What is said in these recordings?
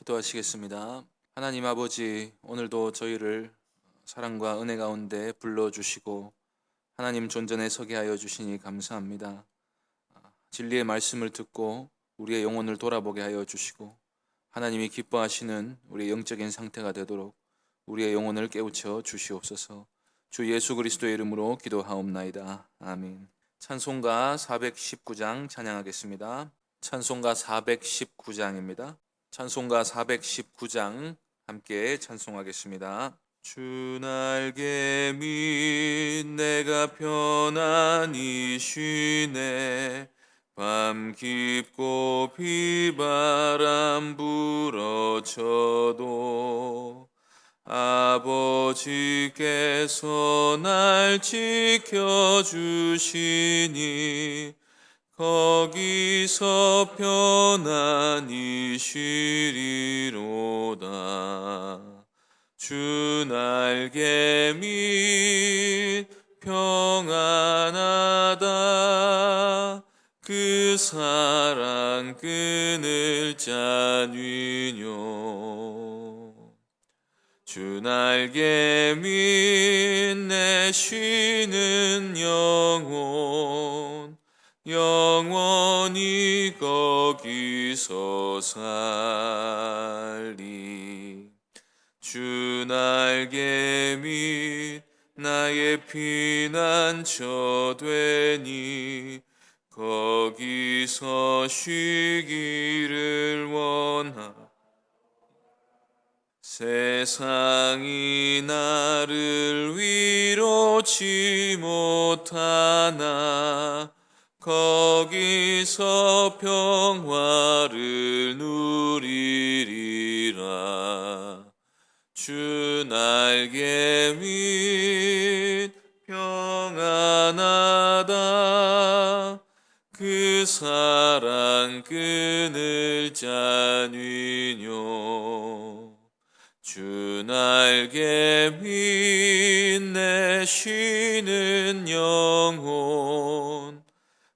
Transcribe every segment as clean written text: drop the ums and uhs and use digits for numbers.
기도하시겠습니다. 하나님 아버지, 오늘도 저희를 사랑과 은혜 가운데 불러주시고 하나님 존전에 서게 하여 주시니 감사합니다. 진리의 말씀을 듣고 우리의 영혼을 돌아보게 하여 주시고 하나님이 기뻐하시는 우리의 영적인 상태가 되도록 우리의 영혼을 깨우쳐 주시옵소서. 주 예수 그리스도의 이름으로 기도하옵나이다. 아멘. 찬송가 419장 찬양하겠습니다. 찬송가 419장입니다. 찬송가 419장 함께 찬송하겠습니다. 주 날개 밑 내가 편안히 쉬네. 밤 깊고 비바람 불어쳐도 아버지께서 날 지켜주시니 거기서 편안히 쉬리로다. 주 날개 밑 평안하다. 그 사랑 끊을 자뉘뇨. 주 날개 밑 내 쉬는 영혼 영원히 거기서 살리. 주 날개 밑 나의 피난처 되니 거기서 쉬기를 원하. 세상이 나를 위로치 못하나 거기서 평화를 누리리라. 주 날개 밑 평안하다. 그 사랑 끊을 자뉘뇨. 주 날개 밑 내 쉬는 영혼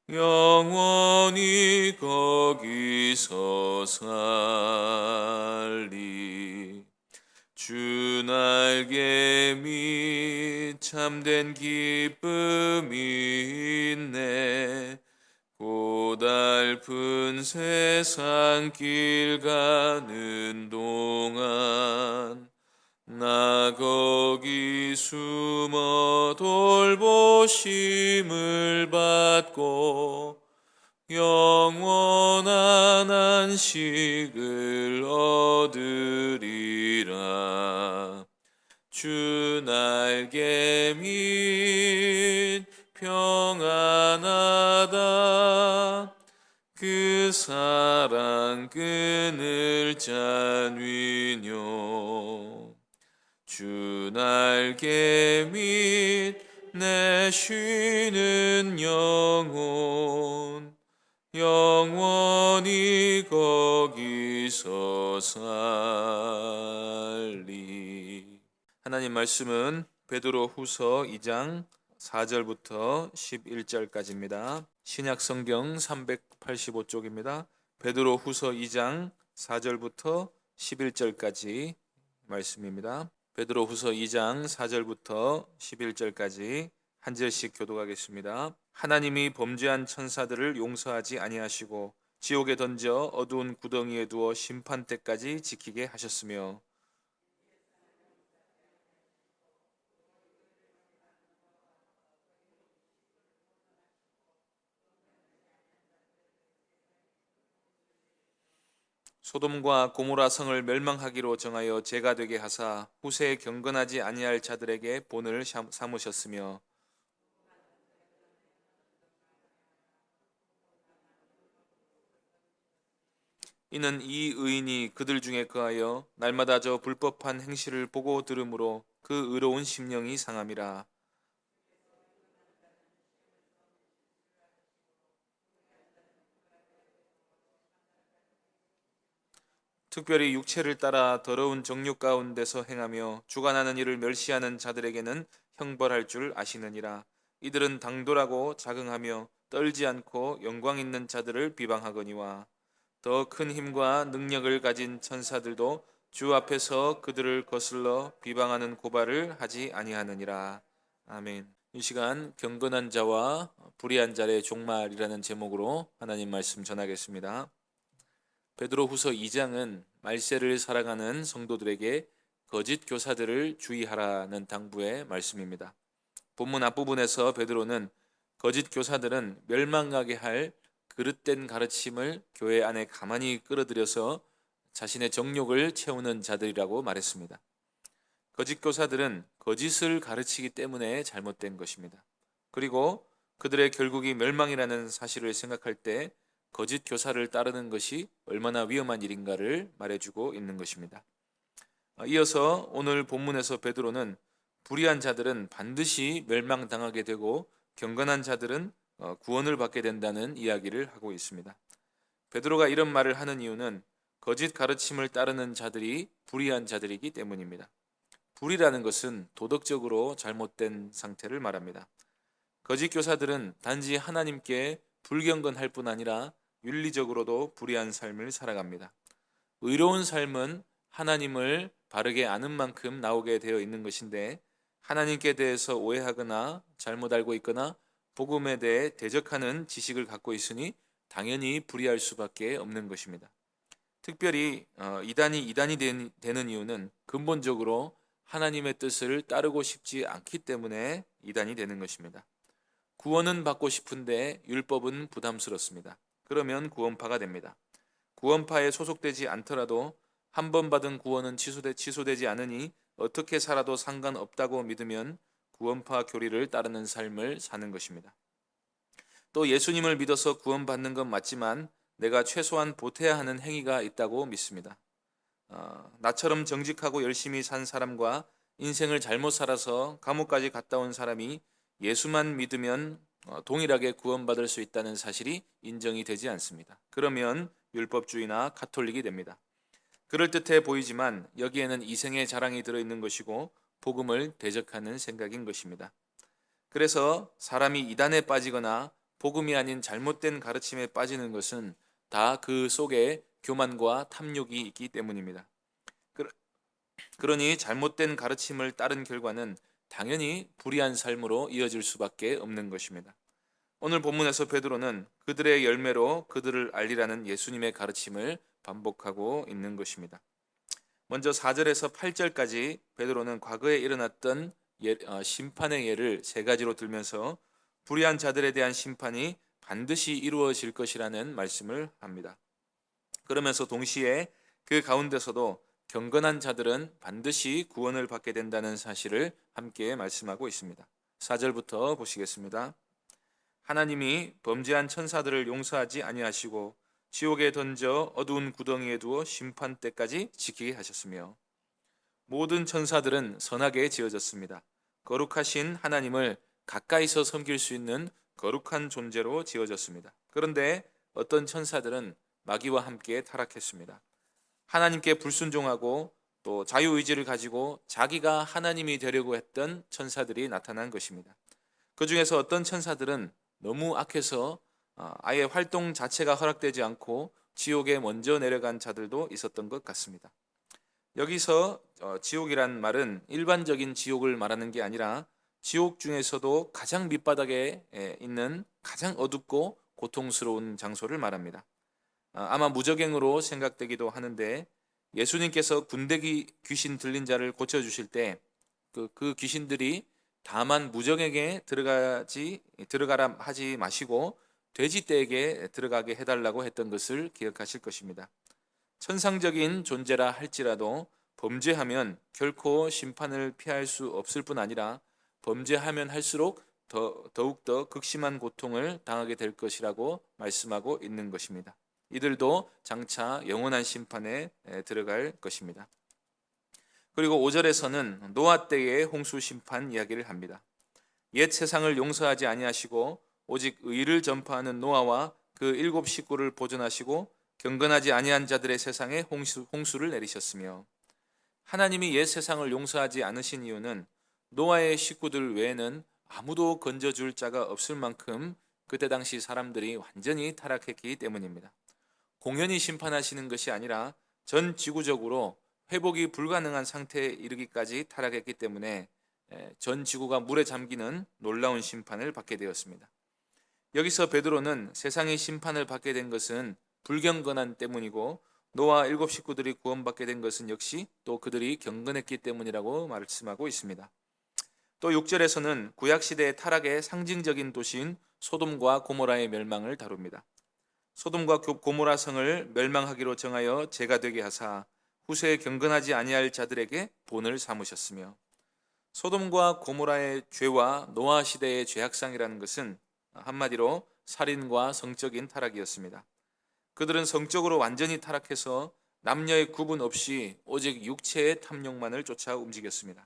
영원히 거기서 살리. 주 날개 밑 참된 기쁨이 있네. 고달픈 세상 길 가는 동안 나 거기 숨어 돌보심을 받고 영원한 안식을 얻으리라. 주 날개 밑 평안하다. 그 사랑 끊을 자뉘뇨. 주 날개 밑 내 쉬는 영혼 영원히 거기서 살리. 하나님 말씀은 베드로 후서 2장 4절부터 11절까지입니다. 신약 성경 385쪽입니다. 베드로 후서 2장 4절부터 11절까지 말씀입니다. 베드로 후서 2장 4절부터 11절까지 한 절씩 교독하겠습니다. 하나님이 범죄한 천사들을 용서하지 아니하시고 지옥에 던져 어두운 구덩이에 두어 심판 때까지 지키게 하셨으며 소돔과 고모라 성을 멸망하기로 정하여 죄가 되게 하사 후세에 경건하지 아니할 자들에게 본을 삼으셨으며 이는 이 의인이 그들 중에 거하여 날마다 저 불법한 행실을 보고 들으므로 그 의로운 심령이 상함이라. 특별히 육체를 따라 더러운 정욕 가운데서 행하며 주관하는 일을 멸시하는 자들에게는 형벌할 줄 아시느니라. 이들은 당돌하고 자긍하며 떨지 않고 영광 있는 자들을 비방하거니와 더 큰 힘과 능력을 가진 천사들도 주 앞에서 그들을 거슬러 비방하는 고발을 하지 아니하느니라. 아멘. 이 시간 경건한 자와 불의한 자의 종말이라는 제목으로 하나님 말씀 전하겠습니다. 베드로후서 2장은 말세를 살아가는 성도들에게 거짓 교사들을 주의하라는 당부의 말씀입니다. 본문 앞부분에서 베드로는 거짓 교사들은 멸망하게 할 그릇된 가르침을 교회 안에 가만히 끌어들여서 자신의 정욕을 채우는 자들이라고 말했습니다. 거짓 교사들은 거짓을 가르치기 때문에 잘못된 것입니다. 그리고 그들의 결국이 멸망이라는 사실을 생각할 때 거짓 교사를 따르는 것이 얼마나 위험한 일인가를 말해주고 있는 것입니다. 이어서 오늘 본문에서 베드로는 불의한 자들은 반드시 멸망당하게 되고 경건한 자들은 구원을 받게 된다는 이야기를 하고 있습니다. 베드로가 이런 말을 하는 이유는 거짓 가르침을 따르는 자들이 불의한 자들이기 때문입니다. 불의라는 것은 도덕적으로 잘못된 상태를 말합니다. 거짓 교사들은 단지 하나님께 불경건할 뿐 아니라 윤리적으로도 불의한 삶을 살아갑니다. 의로운 삶은 하나님을 바르게 아는 만큼 나오게 되어 있는 것인데 하나님께 대해서 오해하거나 잘못 알고 있거나 복음에 대해 대적하는 지식을 갖고 있으니 당연히 불의할 수밖에 없는 것입니다. 특별히 이단이 되는 이유는 근본적으로 하나님의 뜻을 따르고 싶지 않기 때문에 이단이 되는 것입니다. 구원은 받고 싶은데 율법은 부담스럽습니다. 그러면 구원파가 됩니다. 구원파에 소속되지 않더라도 한 번 받은 구원은 취소되지 않으니 어떻게 살아도 상관없다고 믿으면 구원파 교리를 따르는 삶을 사는 것입니다. 또 예수님을 믿어서 구원받는 건 맞지만 내가 최소한 보태야 하는 행위가 있다고 믿습니다. 나처럼 정직하고 열심히 산 사람과 인생을 잘못 살아서 감옥까지 갔다 온 사람이 예수만 믿으면 동일하게 구원받을 수 있다는 사실이 인정이 되지 않습니다. 그러면 율법주의나 가톨릭이 됩니다. 그럴듯해 보이지만 여기에는 이생의 자랑이 들어있는 것이고 복음을 대적하는 생각인 것입니다. 그래서 사람이 이단에 빠지거나 복음이 아닌 잘못된 가르침에 빠지는 것은 다 그 속에 교만과 탐욕이 있기 때문입니다. 그러니 잘못된 가르침을 따른 결과는 당연히 불의한 삶으로 이어질 수밖에 없는 것입니다. 오늘 본문에서 베드로는 그들의 열매로 그들을 알리라는 예수님의 가르침을 반복하고 있는 것입니다. 먼저 4절에서 8절까지 베드로는 과거에 일어났던 심판의 예를 세 가지로 들면서 불의한 자들에 대한 심판이 반드시 이루어질 것이라는 말씀을 합니다. 그러면서 동시에 그 가운데서도 경건한 자들은 반드시 구원을 받게 된다는 사실을 함께 말씀하고 있습니다. 4절부터 보시겠습니다. 하나님이 범죄한 천사들을 용서하지 아니하시고 지옥에 던져 어두운 구덩이에 두어 심판 때까지 지키게 하셨으며 모든 천사들은 선하게 지어졌습니다. 거룩하신 하나님을 가까이서 섬길 수 있는 거룩한 존재로 지어졌습니다. 그런데 어떤 천사들은 마귀와 함께 타락했습니다. 하나님께 불순종하고 또 자유의지를 가지고 자기가 하나님이 되려고 했던 천사들이 나타난 것입니다. 그 중에서 어떤 천사들은 너무 악해서 아예 활동 자체가 허락되지 않고 지옥에 먼저 내려간 자들도 있었던 것 같습니다. 여기서 지옥이란 말은 일반적인 지옥을 말하는 게 아니라 지옥 중에서도 가장 밑바닥에 있는 가장 어둡고 고통스러운 장소를 말합니다. 아마 무적행으로 생각되기도 하는데 예수님께서 군대기 귀신 들린 자를 고쳐주실 때 그 귀신들이 다만 무적에게 들어가라 하지 마시고 돼지떼에게 들어가게 해달라고 했던 것을 기억하실 것입니다. 천상적인 존재라 할지라도 범죄하면 결코 심판을 피할 수 없을 뿐 아니라 범죄하면 할수록 더욱더 극심한 고통을 당하게 될 것이라고 말씀하고 있는 것입니다. 이들도 장차 영원한 심판에 들어갈 것입니다. 그리고 5절에서는 노아 때의 홍수 심판 이야기를 합니다. 옛 세상을 용서하지 아니하시고 오직 의를 전파하는 노아와 그 7 식구를 보존하시고 경건하지 아니한 자들의 세상에 홍수를 내리셨으며 하나님이 옛 세상을 용서하지 않으신 이유는 노아의 식구들 외에는 아무도 건져줄 자가 없을 만큼 그때 당시 사람들이 완전히 타락했기 때문입니다. 공연히 심판하시는 것이 아니라 전 지구적으로 회복이 불가능한 상태에 이르기까지 타락했기 때문에 전 지구가 물에 잠기는 놀라운 심판을 받게 되었습니다. 여기서 베드로는 세상이 심판을 받게 된 것은 불경건한 때문이고 노아 7 식구들이 구원받게 된 것은 역시 또 그들이 경건했기 때문이라고 말씀하고 있습니다. 또 6절에서는 구약시대의 타락의 상징적인 도시인 소돔과 고모라의 멸망을 다룹니다. 소돔과 고모라 성을 멸망하기로 정하여 죄가 되게 하사 후세에 경건하지 아니할 자들에게 본을 삼으셨으며, 소돔과 고모라의 죄와 노아 시대의 죄악상이라는 것은 한마디로 살인과 성적인 타락이었습니다. 그들은 성적으로 완전히 타락해서 남녀의 구분 없이 오직 육체의 탐욕만을 쫓아 움직였습니다.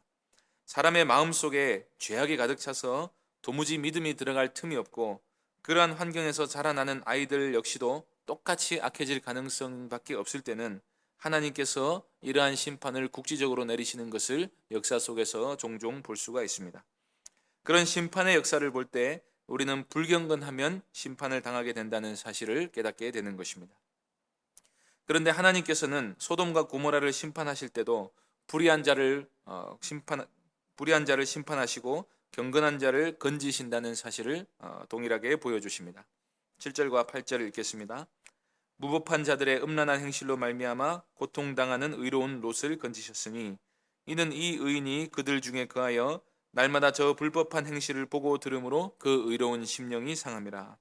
사람의 마음속에 죄악이 가득 차서 도무지 믿음이 들어갈 틈이 없고, 그러한 환경에서 자라나는 아이들 역시도 똑같이 악해질 가능성밖에 없을 때는 하나님께서 이러한 심판을 국지적으로 내리시는 것을 역사 속에서 종종 볼 수가 있습니다. 그런 심판의 역사를 볼 때 우리는 불경건하면 심판을 당하게 된다는 사실을 깨닫게 되는 것입니다. 그런데 하나님께서는 소돔과 고모라를 심판하실 때도 불의한 자를 심판하시고 경건한 자를 건지신다는 사실을 동일하게 보여주십니다. 7절과 8절을 읽겠습니다. 무법한 자들의 음란한 행실로 말미암아 고통당하는 의로운 롯을 건지셨으니 이는 이 의인이 그들 중에 거하여 날마다 저 불법한 행실을 보고 들으므로 그 의로운 심령이 상함이라.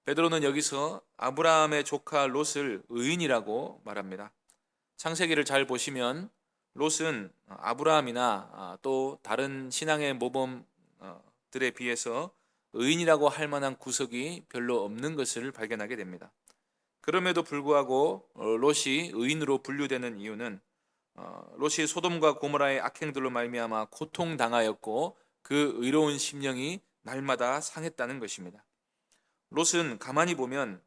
베드로는 여기서 아브라함의 조카 롯을 의인이라고 말합니다. 창세기를 잘 보시면 롯은 아브라함이나 또 다른 신앙의 모범들에 비해서 의인이라고 할 만한 구석이 별로 없는 것을 발견하게 됩니다. 그럼에도 불구하고 롯이 의인으로 분류되는 이유는 롯이 소돔과 고모라의 악행들로 말미암아 고통당하였고 그 의로운 심령이 날마다 상했다는 것입니다. 롯은 가만히 보면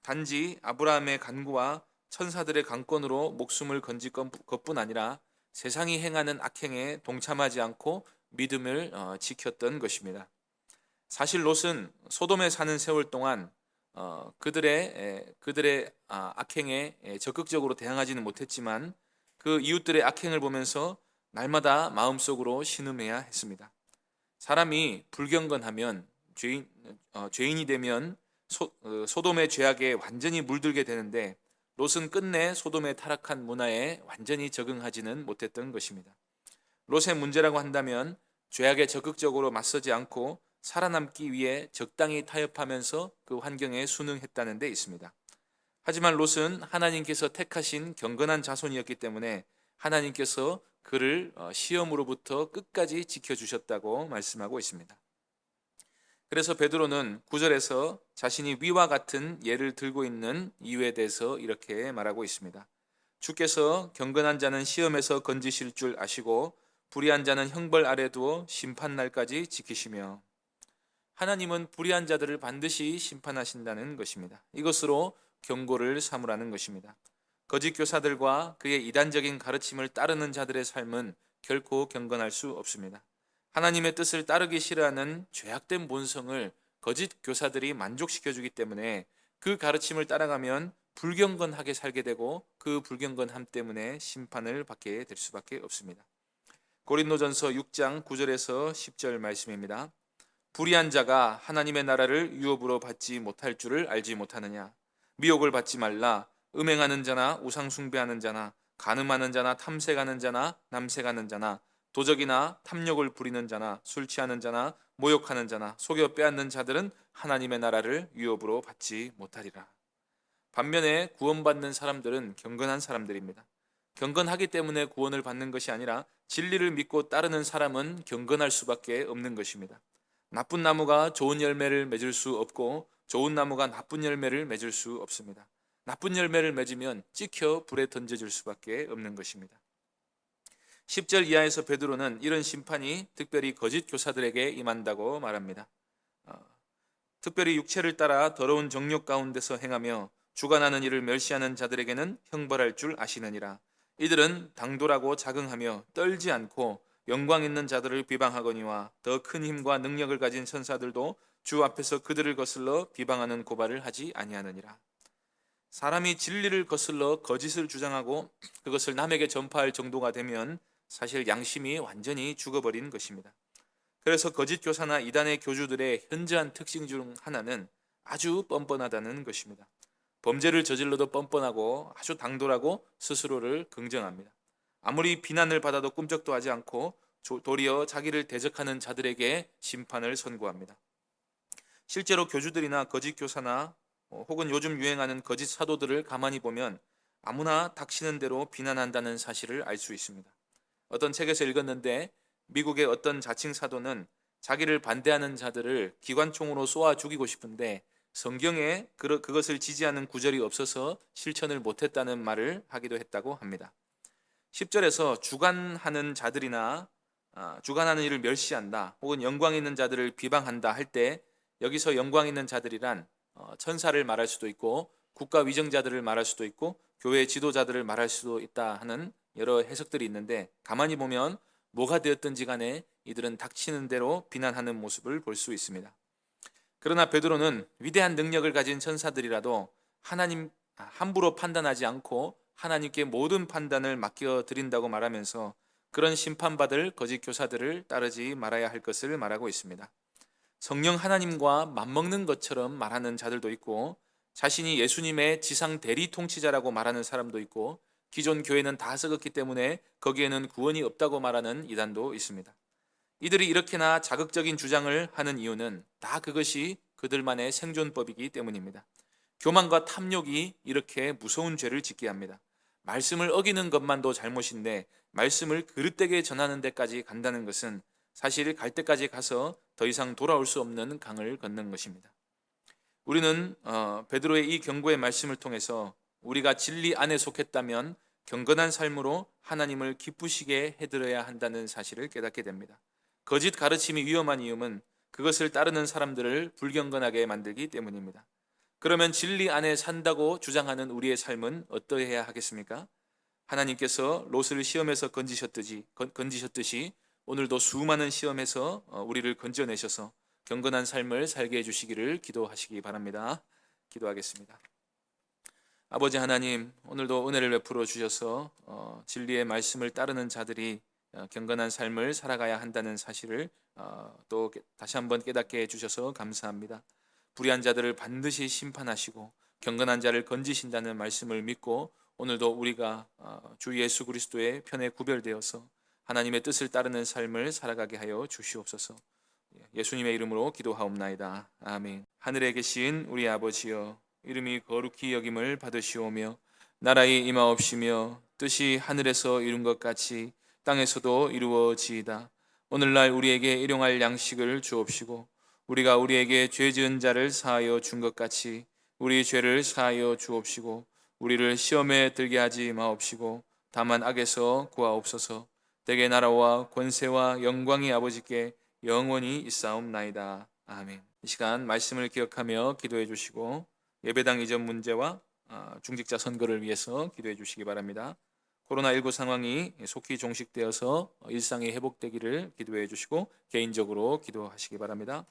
단지 아브라함의 간구와 천사들의 강권으로 목숨을 건질 것뿐 아니라 세상이 행하는 악행에 동참하지 않고 믿음을 지켰던 것입니다. 사실 롯은 소돔에 사는 세월 동안 그들의 악행에 적극적으로 대항하지는 못했지만 그 이웃들의 악행을 보면서 날마다 마음속으로 신음해야 했습니다. 사람이 불경건하면 죄인이 되면 소돔의 죄악에 완전히 물들게 되는데 롯은 끝내 소돔의 타락한 문화에 완전히 적응하지는 못했던 것입니다. 롯의 문제라고 한다면 죄악에 적극적으로 맞서지 않고 살아남기 위해 적당히 타협하면서 그 환경에 순응했다는 데 있습니다. 하지만 롯은 하나님께서 택하신 경건한 자손이었기 때문에 하나님께서 그를 시험으로부터 끝까지 지켜주셨다고 말씀하고 있습니다. 그래서 베드로는 9절에서 자신이 위와 같은 예를 들고 있는 이유에 대해서 이렇게 말하고 있습니다. 주께서 경건한 자는 시험에서 건지실 줄 아시고 불의한 자는 형벌 아래 두어 심판날까지 지키시며, 하나님은 불의한 자들을 반드시 심판하신다는 것입니다. 이것으로 경고를 삼으라는 것입니다. 거짓 교사들과 그의 이단적인 가르침을 따르는 자들의 삶은 결코 경건할 수 없습니다. 하나님의 뜻을 따르기 싫어하는 죄악된 본성을 거짓 교사들이 만족시켜주기 때문에 그 가르침을 따라가면 불경건하게 살게 되고 그 불경건함 때문에 심판을 받게 될 수밖에 없습니다. 고린도전서 6장 9절에서 10절 말씀입니다. 불의한 자가 하나님의 나라를 유업으로 받지 못할 줄을 알지 못하느냐. 미혹을 받지 말라. 음행하는 자나 우상 숭배하는 자나 간음하는 자나 탐색하는 자나 남색하는 자나 도적이나 탐욕을 부리는 자나 술 취하는 자나 모욕하는 자나 속여 빼앗는 자들은 하나님의 나라를 유업으로 받지 못하리라. 반면에 구원받는 사람들은 경건한 사람들입니다. 경건하기 때문에 구원을 받는 것이 아니라 진리를 믿고 따르는 사람은 경건할 수밖에 없는 것입니다. 나쁜 나무가 좋은 열매를 맺을 수 없고 좋은 나무가 나쁜 열매를 맺을 수 없습니다. 나쁜 열매를 맺으면 찍혀 불에 던져질 수밖에 없는 것입니다. 10절 이하에서 베드로는 이런 심판이 특별히 거짓 교사들에게 임한다고 말합니다. 특별히 육체를 따라 더러운 정욕 가운데서 행하며 주관하는 일을 멸시하는 자들에게는 형벌할 줄 아시느니라. 이들은 당돌하고 자긍하며 떨지 않고 영광 있는 자들을 비방하거니와 더 큰 힘과 능력을 가진 천사들도 주 앞에서 그들을 거슬러 비방하는 고발을 하지 아니하느니라. 사람이 진리를 거슬러 거짓을 주장하고 그것을 남에게 전파할 정도가 되면 사실 양심이 완전히 죽어버린 것입니다. 그래서 거짓 교사나 이단의 교주들의 현저한 특징 중 하나는 아주 뻔뻔하다는 것입니다. 범죄를 저질러도 뻔뻔하고 아주 당돌하고 스스로를 긍정합니다. 아무리 비난을 받아도 꿈쩍도 하지 않고 도리어 자기를 대적하는 자들에게 심판을 선고합니다. 실제로 교주들이나 거짓 교사나 혹은 요즘 유행하는 거짓 사도들을 가만히 보면 아무나 닥치는 대로 비난한다는 사실을 알 수 있습니다. 어떤 책에서 읽었는데 미국의 어떤 자칭 사도는 자기를 반대하는 자들을 기관총으로 쏘아 죽이고 싶은데 성경에 그것을 지지하는 구절이 없어서 실천을 못했다는 말을 하기도 했다고 합니다. 10절에서 주관하는 자들이나 주관하는 일을 멸시한다 혹은 영광 있는 자들을 비방한다 할 때 여기서 영광 있는 자들이란 천사를 말할 수도 있고 국가 위정자들을 말할 수도 있고 교회 지도자들을 말할 수도 있다 하는 여러 해석들이 있는데 가만히 보면 뭐가 되었든지 간에 이들은 닥치는 대로 비난하는 모습을 볼 수 있습니다. 그러나 베드로는 위대한 능력을 가진 천사들이라도 하나님 함부로 판단하지 않고 하나님께 모든 판단을 맡겨 드린다고 말하면서 그런 심판받을 거짓 교사들을 따르지 말아야 할 것을 말하고 있습니다. 성령 하나님과 맞먹는 것처럼 말하는 자들도 있고 자신이 예수님의 지상 대리 통치자라고 말하는 사람도 있고 기존 교회는 다 썩었기 때문에 거기에는 구원이 없다고 말하는 이단도 있습니다. 이들이 이렇게나 자극적인 주장을 하는 이유는 다 그것이 그들만의 생존법이기 때문입니다. 교만과 탐욕이 이렇게 무서운 죄를 짓게 합니다. 말씀을 어기는 것만도 잘못인데 말씀을 그릇되게 전하는 데까지 간다는 것은 사실 갈 때까지 가서 더 이상 돌아올 수 없는 강을 걷는 것입니다. 우리는 베드로의 이 경고의 말씀을 통해서 우리가 진리 안에 속했다면 경건한 삶으로 하나님을 기쁘시게 해드려야 한다는 사실을 깨닫게 됩니다. 거짓 가르침이 위험한 이유는 그것을 따르는 사람들을 불경건하게 만들기 때문입니다. 그러면 진리 안에 산다고 주장하는 우리의 삶은 어떠해야 하겠습니까? 하나님께서 롯을 시험에서 건지셨듯이 오늘도 수많은 시험에서 우리를 건져내셔서 경건한 삶을 살게 해주시기를 기도하시기 바랍니다. 기도하겠습니다. 아버지 하나님, 오늘도 은혜를 베풀어 주셔서 진리의 말씀을 따르는 자들이 경건한 삶을 살아가야 한다는 사실을 또 다시 한번 깨닫게 해주셔서 감사합니다. 불의한 자들을 반드시 심판하시고 경건한 자를 건지신다는 말씀을 믿고 오늘도 우리가 주 예수 그리스도의 편에 구별되어서 하나님의 뜻을 따르는 삶을 살아가게 하여 주시옵소서. 예수님의 이름으로 기도하옵나이다. 아멘. 하늘에 계신 우리 아버지여, 이름이 거룩히 여김을 받으시오며 나라의 임하옵시며 뜻이 하늘에서 이룬 것 같이 땅에서도 이루어지이다. 오늘날 우리에게 일용할 양식을 주옵시고 우리가 우리에게 죄 지은 자를 사하여 준 것 같이 우리 죄를 사하여 주옵시고 우리를 시험에 들게 하지 마옵시고 다만 악에서 구하옵소서. 대개 나라와 권세와 영광이 아버지께 영원히 있사옵나이다. 아멘. 이 시간 말씀을 기억하며 기도해 주시고 예배당 이전 문제와 중직자 선거를 위해서 기도해 주시기 바랍니다. 코로나19 상황이 속히 종식되어서 일상이 회복되기를 기도해 주시고 개인적으로 기도하시기 바랍니다.